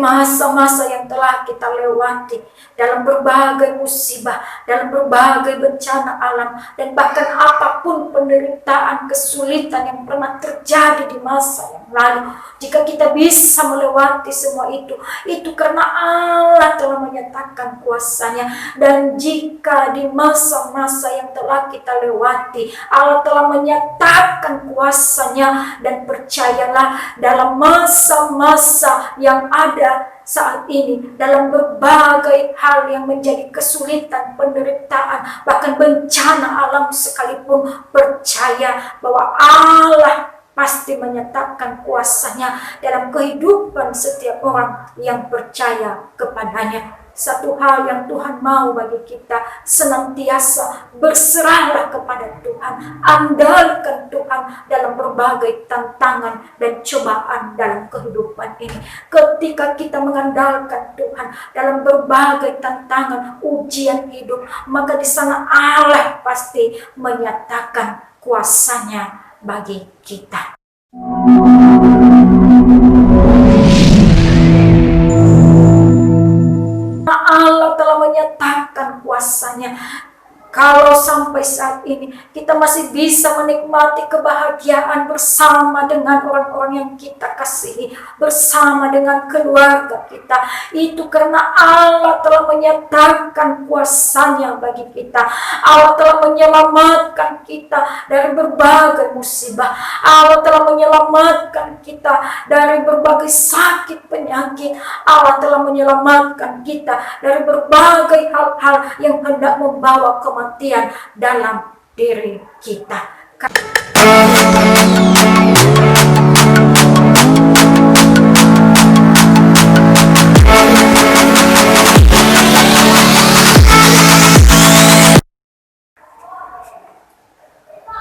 masa-masa yang telah kita lewati, dalam berbagai musibah, dalam berbagai bencana alam, dan bahkan apapun penderitaan, kesulitan yang pernah terjadi di masa yang lalu, jika kita bisa melewati semua itu karena Allah telah menyatakan kuasa-Nya. Dan jika di masa-masa yang telah kita lewati, Allah telah menyatakan kuasa-Nya, dan percayalah, dalam masa-masa yang ada saat ini, dalam berbagai hal yang menjadi kesulitan, penderitaan, bahkan bencana alam sekalipun, percaya bahwa Allah pasti menyatakan kuasa-Nya dalam kehidupan setiap orang yang percaya kepadanya. Satu hal yang Tuhan mau bagi kita, senantiasa berserahlah kepada Tuhan, andalkan Tuhan dalam berbagai tantangan dan cobaan dalam kehidupan ini. Ketika kita mengandalkan Tuhan dalam berbagai tantangan, ujian hidup, maka di sana Allah pasti menyatakan kuasa-Nya bagi kita. Allah telah menyatakan kuasa-Nya. Kalau sampai saat ini kita masih bisa menikmati kebahagiaan bersama dengan orang-orang yang kita kasihi, bersama dengan keluarga kita, itu karena Allah telah menyatakan kuasa-Nya bagi kita. Allah telah menyelamatkan kita dari berbagai musibah. Allah telah menyelamatkan kita dari berbagai sakit penyakit. Allah telah menyelamatkan kita dari berbagai hal-hal yang hendak membawa kematian dalam diri kita.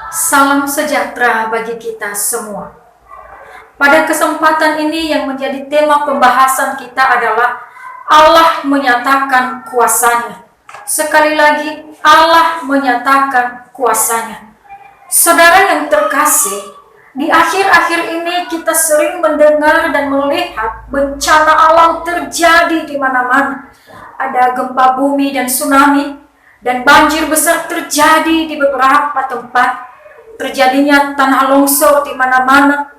Salam sejahtera bagi kita semua. Pada kesempatan ini yang menjadi tema pembahasan kita adalah Allah menyatakan kuasa-Nya. Sekali lagi, Allah menyatakan kuasa-Nya. Saudara yang terkasih, di akhir-akhir ini kita sering mendengar dan melihat bencana alam terjadi di mana-mana. Ada gempa bumi dan tsunami, dan banjir besar terjadi di beberapa tempat. Terjadinya tanah longsor di mana-mana.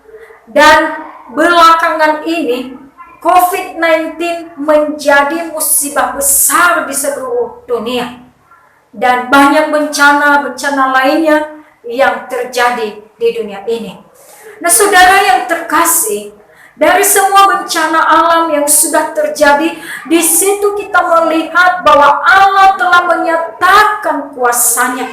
Dan belakangan ini COVID-19 menjadi musibah besar di seluruh dunia. Dan banyak bencana-bencana lainnya yang terjadi di dunia ini. Nah, saudara yang terkasih, dari semua bencana alam yang sudah terjadi, di situ kita melihat bahwa Allah telah menyatakan kuasa-Nya.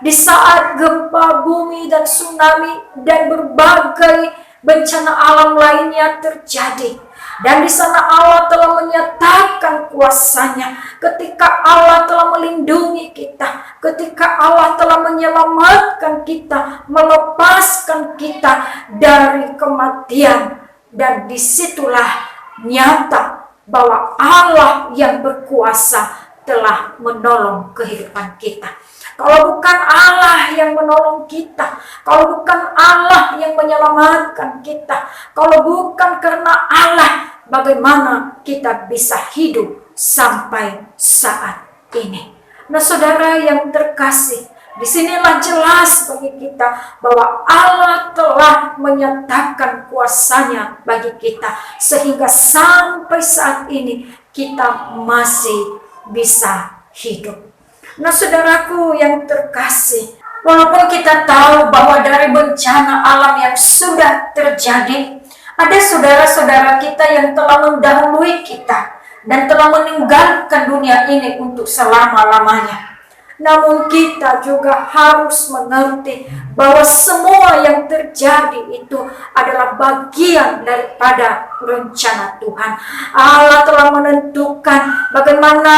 Di saat gempa bumi dan tsunami dan berbagai bencana alam lainnya terjadi, dan di sana Allah telah menyatakan kuasa-Nya. Ketika Allah telah melindungi kita, ketika Allah telah menyelamatkan kita, melepaskan kita dari kematian, dan disitulah nyata bahwa Allah yang berkuasa telah menolong kehidupan kita. Kalau bukan Allah yang menolong kita, kalau bukan Allah yang menyelamatkan kita, kalau bukan karena Allah, bagaimana kita bisa hidup sampai saat ini? Nah, saudara yang terkasih, disinilah jelas bagi kita bahwa Allah telah menyatakan kuasa-Nya bagi kita, sehingga sampai saat ini kita masih bisa hidup. Nah, saudaraku yang terkasih, walaupun kita tahu bahwa dari bencana alam yang sudah terjadi, ada saudara-saudara kita yang telah mendahului kita dan telah meninggalkan dunia ini untuk selama-lamanya. Namun kita juga harus mengerti bahwa semua yang terjadi itu adalah bagian daripada rencana Tuhan. Allah telah menentukan bagaimana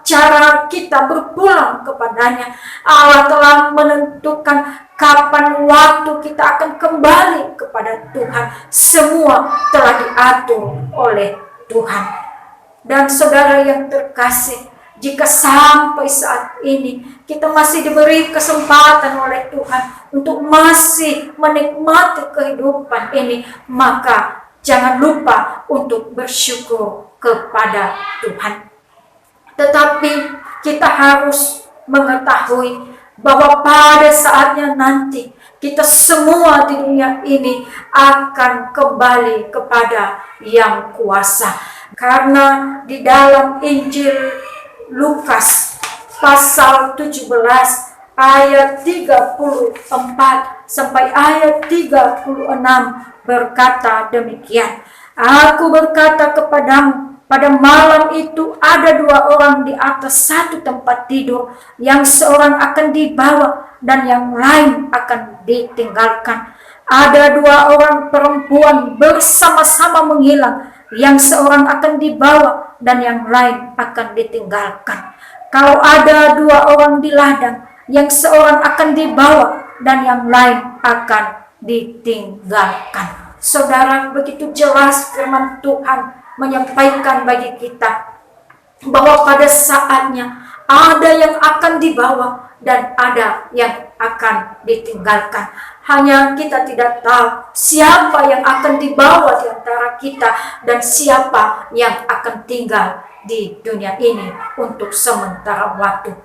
cara kita berpulang kepadanya. Allah telah menentukan kapan waktu kita akan kembali kepada Tuhan. Semua telah diatur oleh Tuhan. Dan saudara yang terkasih, jika sampai saat ini kita masih diberi kesempatan oleh Tuhan untuk masih menikmati kehidupan ini, maka jangan lupa untuk bersyukur kepada Tuhan. Tetapi kita harus mengetahui bahwa pada saatnya nanti kita semua di dunia ini akan kembali kepada yang kuasa. Karena di dalam Injil Lukas pasal 17 ayat 34 sampai ayat 36 berkata demikian. Aku berkata kepadamu, pada malam itu ada 2 orang di atas satu tempat tidur, yang seorang akan dibawa dan yang lain akan ditinggalkan. Ada 2 orang perempuan bersama-sama menghilang, yang seorang akan dibawa dan yang lain akan ditinggalkan. Kalau ada 2 orang di ladang, yang seorang akan dibawa dan yang lain akan ditinggalkan. Saudara, begitu jelas firman Tuhan menyampaikan bagi kita bahwa pada saatnya ada yang akan dibawa dan ada yang akan ditinggalkan. Hanya kita tidak tahu siapa yang akan dibawa di antara kita dan siapa yang akan tinggal di dunia ini untuk sementara waktu.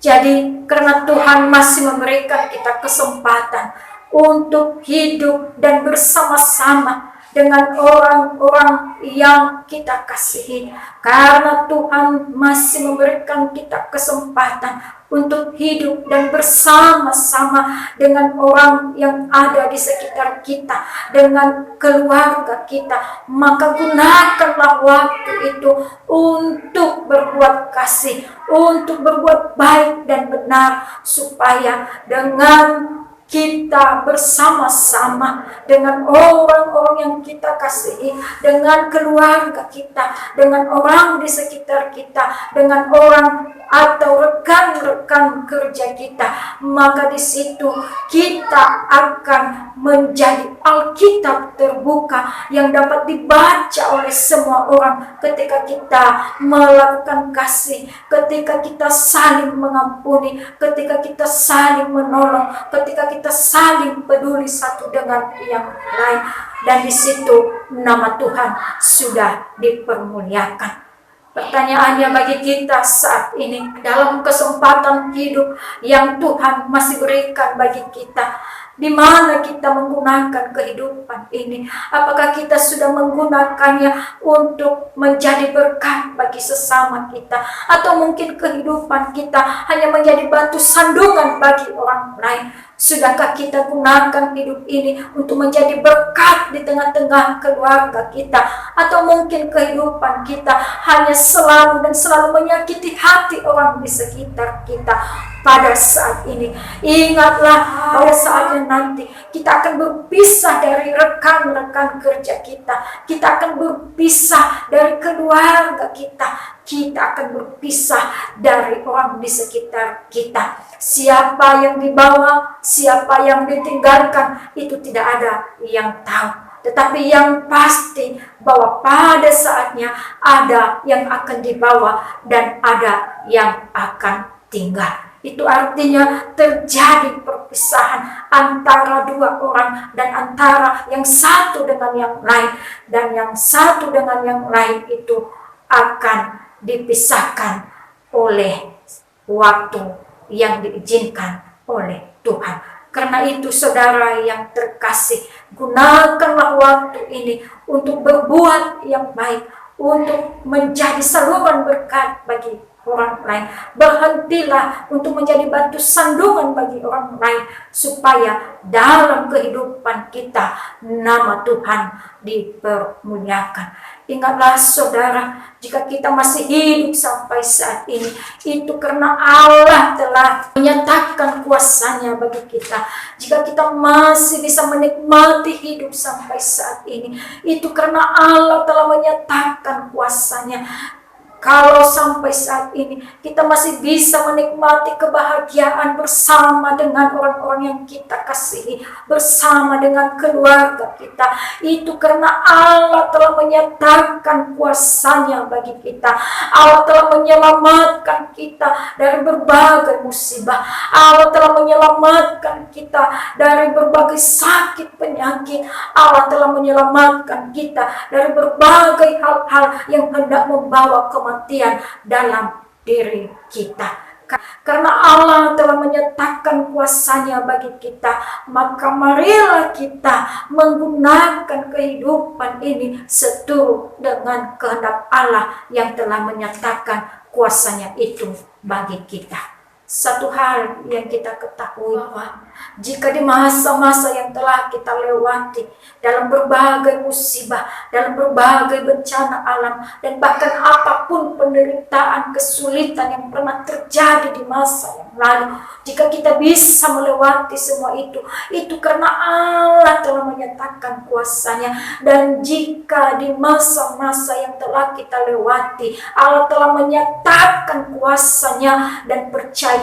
Jadi karena Tuhan masih memberikan kita kesempatan untuk hidup dan bersama-sama dengan orang-orang yang kita kasihi. Karena Tuhan masih memberikan kita kesempatan untuk hidup dan bersama-sama dengan orang yang ada di sekitar kita, dengan keluarga kita, maka gunakanlah waktu itu untuk berbuat kasih, untuk berbuat baik dan benar, supaya dengan kita bersama-sama dengan orang-orang yang kita kasihi, dengan keluarga kita, dengan orang di sekitar kita, dengan orang atau rekan-rekan kerja kita, maka di situ kita akan menjadi Alkitab terbuka yang dapat dibaca oleh semua orang ketika kita melakukan kasih, ketika kita saling mengampuni, ketika kita saling menolong, ketika kita saling peduli satu dengan yang lain, dan di situ nama Tuhan sudah dipermuliakan. Pertanyaannya bagi kita saat ini, dalam kesempatan hidup yang Tuhan masih berikan bagi kita, di mana kita menggunakan kehidupan ini? Apakah kita sudah menggunakannya untuk menjadi berkat bagi sesama kita? Atau mungkin kehidupan kita hanya menjadi batu sandungan bagi orang lain? Sudahkah kita gunakan hidup ini untuk menjadi berkat di tengah-tengah keluarga kita? Atau mungkin kehidupan kita hanya selalu dan selalu menyakiti hati orang di sekitar kita pada saat ini? Ingatlah pada saatnya nanti kita akan berpisah dari rekan-rekan kerja kita. Kita akan berpisah dari keluarga kita. Kita akan berpisah dari orang di sekitar kita. Siapa yang dibawa, siapa yang ditinggalkan, itu tidak ada yang tahu. Tetapi yang pasti bahwa pada saatnya ada yang akan dibawa dan ada yang akan tinggal. Itu artinya terjadi perpisahan antara 2 orang dan antara yang satu dengan yang lain. Dan yang satu dengan yang lain itu akan dipisahkan oleh waktu yang diizinkan oleh Tuhan. Karena itu saudara yang terkasih, gunakanlah waktu ini untuk berbuat yang baik, untuk menjadi saluran berkat bagi orang lain. Berhentilah untuk menjadi batu sandungan bagi orang lain, supaya dalam kehidupan kita nama Tuhan dipermuliakan. Ingatlah saudara, jika kita masih hidup sampai saat ini, itu karena Allah telah menyatakan kuasa-Nya bagi kita. Jika kita masih bisa menikmati hidup sampai saat ini, itu karena Allah telah menyatakan kuasa-Nya. Kalau sampai saat ini kita masih bisa menikmati kebahagiaan bersama dengan orang-orang yang kita kasihi, bersama dengan keluarga kita, itu karena Allah telah menyatakan kuasa-Nya bagi kita. Allah telah menyelamatkan kita dari berbagai musibah. Allah telah menyelamatkan kita dari berbagai sakit penyakit. Allah telah menyelamatkan kita dari berbagai hal-hal yang hendak membawa kematian dalam diri kita. Karena Allah telah menyatakan kuasa-Nya bagi kita, maka marilah kita menggunakan kehidupan ini seturut dengan kehendak Allah yang telah menyatakan kuasa-Nya itu bagi kita. Satu hal yang kita ketahui bahwa jika di masa-masa yang telah kita lewati dalam berbagai musibah, dalam berbagai bencana alam, dan bahkan apapun penderitaan, kesulitan yang pernah terjadi di masa yang lalu, jika kita bisa melewati semua itu karena Allah telah menyatakan kuasa-Nya. Dan jika di masa-masa yang telah kita lewati Allah telah menyatakan kuasa-Nya, dan percayalah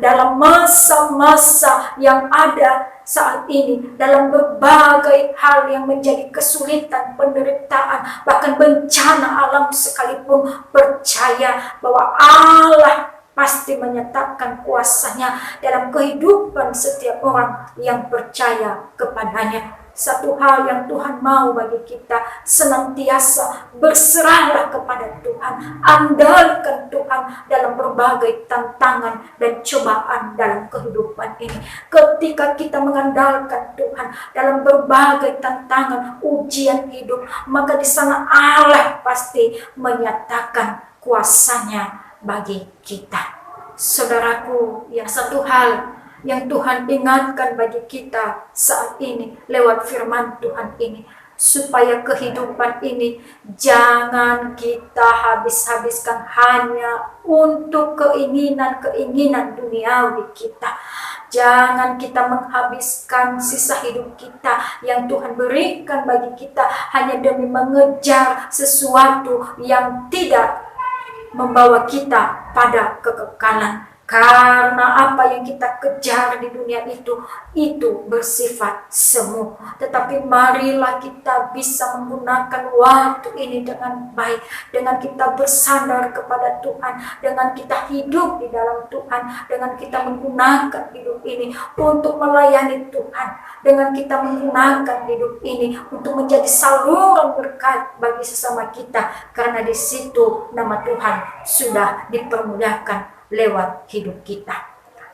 dalam masa-masa yang ada saat ini, dalam berbagai hal yang menjadi kesulitan, penderitaan, bahkan bencana alam sekalipun, percaya bahwa Allah pasti menyatakan kuasa-Nya dalam kehidupan setiap orang yang percaya kepadanya. Satu hal yang Tuhan mau bagi kita, senantiasa berserahlah kepada Tuhan, andalkan Tuhan dalam berbagai tantangan dan cobaan dalam kehidupan ini. Ketika kita mengandalkan Tuhan dalam berbagai tantangan, ujian hidup, maka di sana Allah pasti menyatakan kuasa-Nya bagi kita. Saudaraku, yang satu hal yang Tuhan ingatkan bagi kita saat ini lewat firman Tuhan ini, supaya kehidupan ini jangan kita habis-habiskan hanya untuk keinginan-keinginan duniawi kita. Jangan kita menghabiskan sisa hidup kita yang Tuhan berikan bagi kita hanya demi mengejar sesuatu yang tidak membawa kita pada kekekalan. Karena apa yang kita kejar di dunia itu bersifat semu. Tetapi marilah kita bisa menggunakan waktu ini dengan baik, dengan kita bersandar kepada Tuhan, dengan kita hidup di dalam Tuhan, dengan kita menggunakan hidup ini untuk melayani Tuhan, dengan kita menggunakan hidup ini untuk menjadi saluran berkat bagi sesama kita, karena di situ nama Tuhan sudah dipermuliakan lewat hidup kita.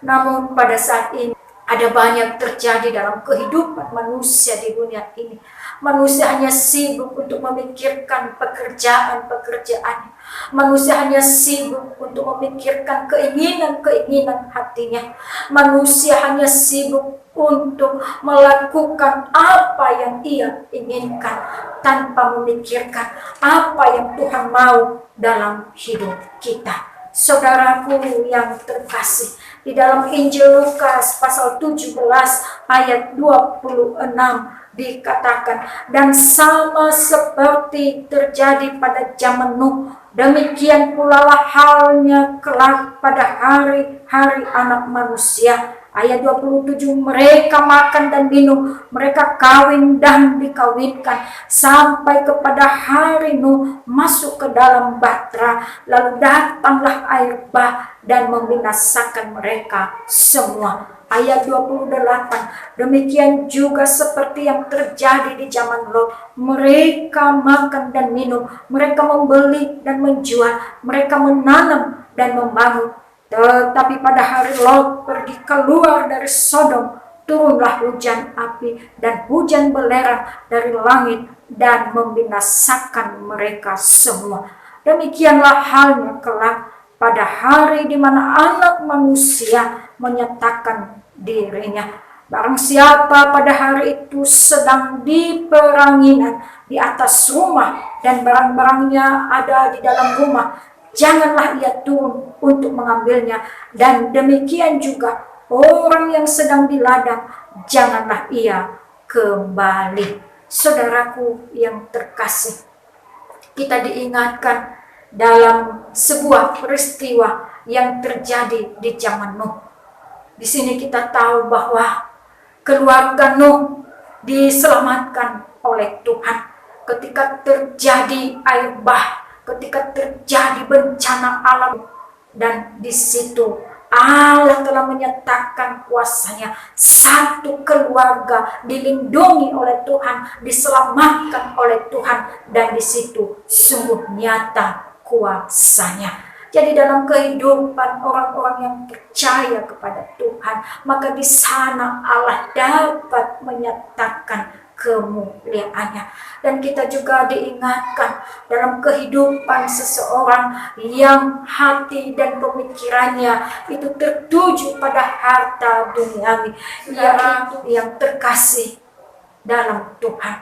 Namun pada saat ini ada banyak terjadi dalam kehidupan manusia di dunia ini. Manusia hanya sibuk untuk memikirkan pekerjaan-pekerjaannya. Manusia hanya sibuk untuk memikirkan keinginan-keinginan hatinya. Manusia hanya sibuk untuk melakukan apa yang ia inginkan tanpa memikirkan apa yang Tuhan mau dalam hidup kita. Saudaraku yang terkasih, di dalam Injil Lukas pasal 17 ayat 26 dikatakan, dan sama seperti terjadi pada zaman Nuh, demikian pula lah halnya kelak pada hari-hari Anak Manusia. Ayat 27, mereka makan dan minum, mereka kawin dan dikawinkan, sampai kepada hari Nuh masuk ke dalam bahtera, lalu datanglah air bah dan membinasakan mereka semua. Ayat 28, demikian juga seperti yang terjadi di zaman Lot, mereka makan dan minum, mereka membeli dan menjual, mereka menanam dan membangun. Tetapi pada hari Lot pergi keluar dari Sodom, turunlah hujan api dan hujan belerang dari langit dan membinasakan mereka semua. Demikianlah halnya kelak pada hari di mana Anak Manusia menyatakan dirinya. Barang siapa pada hari itu sedang di peranginan di atas rumah dan barang-barangnya ada di dalam rumah, janganlah ia turun untuk mengambilnya. Dan demikian juga orang yang sedang di ladang, janganlah ia kembali. Saudaraku yang terkasih, kita diingatkan dalam sebuah peristiwa yang terjadi di zaman Nuh. Di sini kita tahu bahwa keluarga Nuh diselamatkan oleh Tuhan ketika terjadi air bah, ketika terjadi bencana alam, dan di situ Allah telah menyatakan kuasa-Nya. Satu keluarga dilindungi oleh Tuhan, diselamatkan oleh Tuhan, dan di situ sungguh nyata kuasa-Nya. Jadi dalam kehidupan orang-orang yang percaya kepada Tuhan, maka di sana Allah dapat menyatakan kemuliaannya. Dan kita juga diingatkan dalam kehidupan seseorang yang hati dan pemikirannya itu tertuju pada harta duniawi, yang terkasih dalam Tuhan.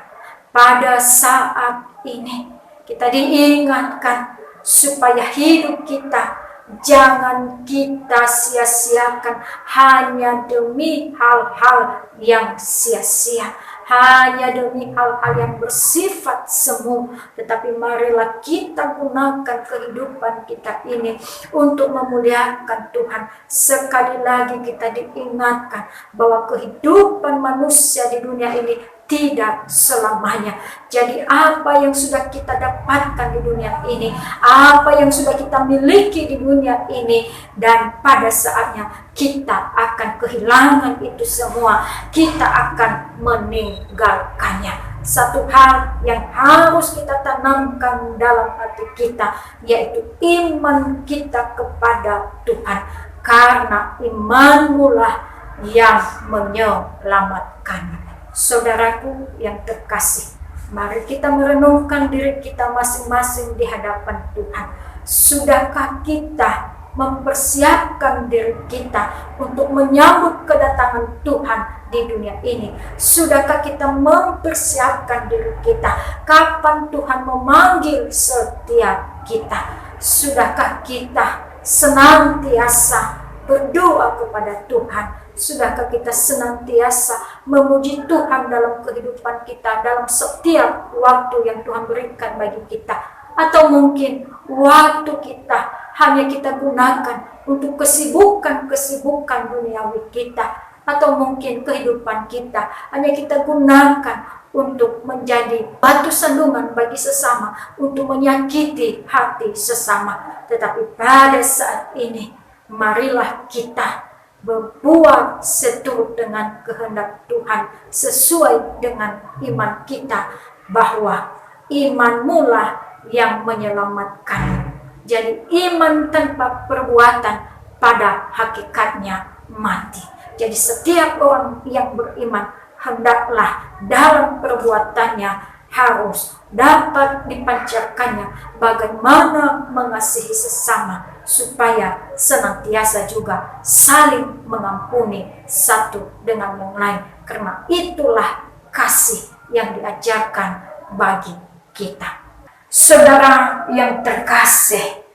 Pada saat ini kita diingatkan supaya hidup kita jangan kita sia-siakan hanya demi hal-hal yang sia-sia, hanya demi hal-hal yang bersifat semu. Tetapi marilah kita gunakan kehidupan kita ini untuk memuliakan Tuhan. Sekali lagi kita diingatkan bahwa kehidupan manusia di dunia ini tidak selamanya. Jadi apa yang sudah kita dapatkan di dunia ini, apa yang sudah kita miliki di dunia ini, dan pada saatnya kita akan kehilangan itu semua, kita akan meninggalkannya. Satu hal yang harus kita tanamkan dalam hati kita, yaitu iman kita kepada Tuhan. Karena imanmulah yang menyelamatkan. Saudaraku yang terkasih, mari kita merenungkan diri kita masing-masing di hadapan Tuhan. Sudahkah kita mempersiapkan diri kita untuk menyambut kedatangan Tuhan di dunia ini? Sudahkah kita mempersiapkan diri kita kapan Tuhan memanggil setiap kita? Sudahkah kita senantiasa berdoa kepada Tuhan? Sudahkah kita senantiasa memuji Tuhan dalam kehidupan kita, dalam setiap waktu yang Tuhan berikan bagi kita? Atau mungkin waktu kita hanya kita gunakan untuk kesibukan-kesibukan duniawi kita? Atau mungkin kehidupan kita hanya kita gunakan untuk menjadi batu sandungan bagi sesama, untuk menyakiti hati sesama? Tetapi pada saat ini, marilah kita berbuat seturut dengan kehendak Tuhan, sesuai dengan iman kita, bahwa imanmulah yang menyelamatkan. Jadi iman tanpa perbuatan pada hakikatnya mati. Jadi setiap orang yang beriman hendaklah dalam perbuatannya harus dapat dipancarkannya bagaimana mengasihi sesama, supaya senantiasa juga saling mengampuni satu dengan yang lain. Karena itulah kasih yang diajarkan bagi kita. Saudara yang terkasih,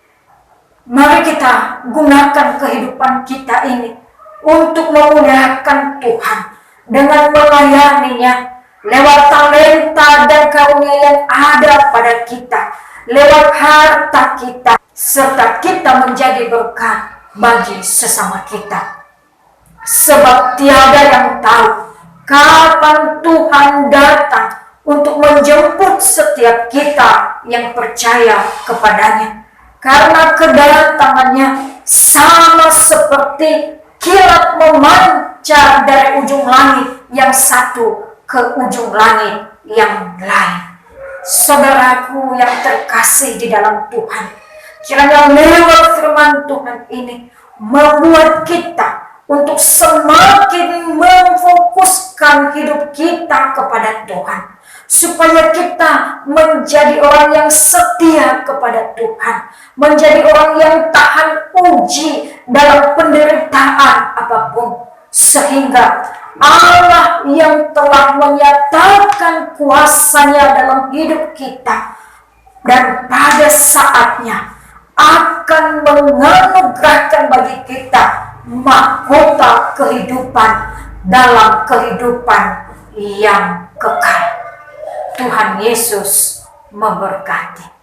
mari kita gunakan kehidupan kita ini untuk memuliakan Tuhan dengan melayaninya lewat talenta dan karunia yang ada pada kita, lewat harta kita, serta kita menjadi berkat bagi sesama kita. Sebab tiada yang tahu kapan Tuhan datang untuk menjemput setiap kita yang percaya kepadanya. Karena kedatangannya sama seperti kilat memancar dari ujung langit yang satu ke ujung langit yang lain. Saudaraku yang terkasih di dalam Tuhan, kiranya lewat firman Tuhan ini membuat kita untuk semakin memfokuskan hidup kita kepada Tuhan, supaya kita menjadi orang yang setia kepada Tuhan, menjadi orang yang tahan uji dalam penderitaan apapun, sehingga Allah yang telah menyatakan kuasa-Nya dalam hidup kita, dan pada saatnya akan menganugerahkan bagi kita mahkota kehidupan dalam kehidupan yang kekal. Tuhan Yesus memberkati.